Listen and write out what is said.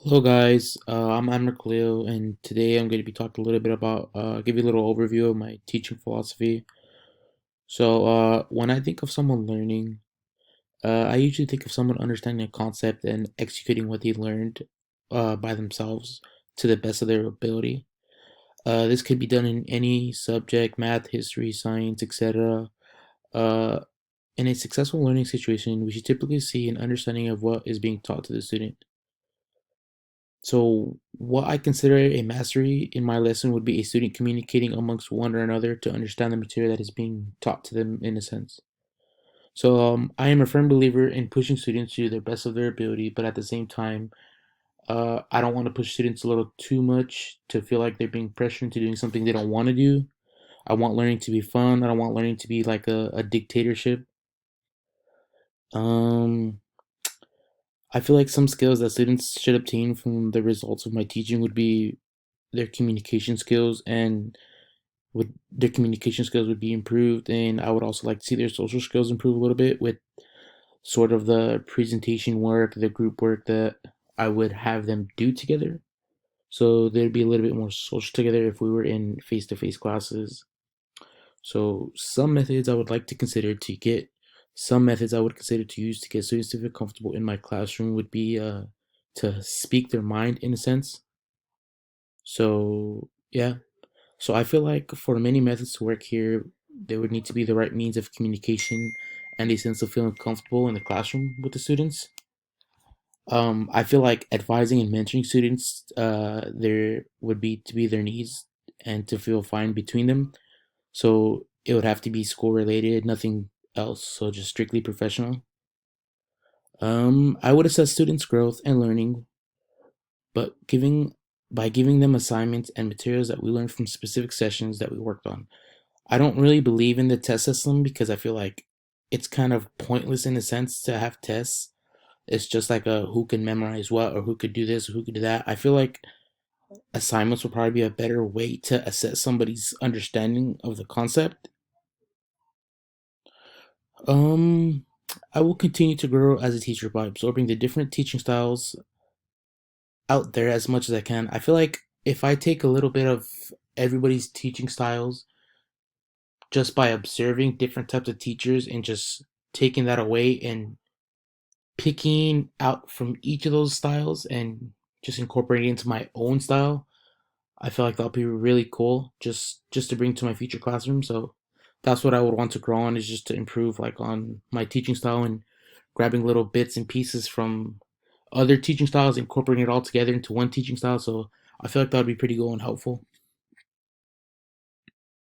Hello guys, I'm Amr Khalil, and today I'm going to be talking a little bit about, give you a little overview of my teaching philosophy. When I think of someone learning, I usually think of someone understanding a concept and executing what they learned, by themselves to the best of their ability. This could be done in any subject, math, history, science, etc. Uh, in a successful learning situation, we should typically see an understanding of what is being taught to the student. So, what I consider a mastery in my lesson would be a student communicating amongst one or another to understand the material that is being taught to them in a sense. I am a firm believer in pushing students to the best of their ability, but at the same time, I don't want to push students a little too much to feel like they're being pressured into doing something they don't want to do. I want learning to be fun. I don't want learning to be like a dictatorship. Um, I feel like some skills that students should obtain from the results of my teaching would be their communication skills and would their communication skills would be improved, and I would also like to see their social skills improve a little bit with sort of the presentation work, the group work that I would have them do together. So there'd be a little bit more social together if we were in face-to-face classes. So some methods I would consider to use to get students to feel comfortable in my classroom would be to speak their mind in a sense. Yeah, so I feel like for many methods to work here, there would need to be the right means of communication and a sense of feeling comfortable in the classroom with the students. I feel like advising and mentoring students, there would be to be their needs and to feel fine between them. So it would have to be school related, nothing else. So just strictly professional. I would assess students' growth and learning, but giving by giving them assignments and materials that we learned from specific sessions that we worked on. I don't really believe in the test system because I feel like it's kind of pointless in a sense to have tests. It's just like a who can memorize what or who could do this or who could do that. I feel like assignments would probably be a better way to assess somebody's understanding of the concept. Um, I will continue to grow as a teacher by absorbing the different teaching styles out there as much as I can. I feel like if I take a little bit of everybody's teaching styles just by observing different types of teachers and just taking that away and picking out from each of those styles and just incorporating it into my own style, I feel like that'll be really cool just to bring to my future classroom. So that's what I would want to grow on, is just to improve like on my teaching style and grabbing little bits and pieces from other teaching styles, incorporating it all together into one teaching style. So I feel like that would be pretty cool and helpful.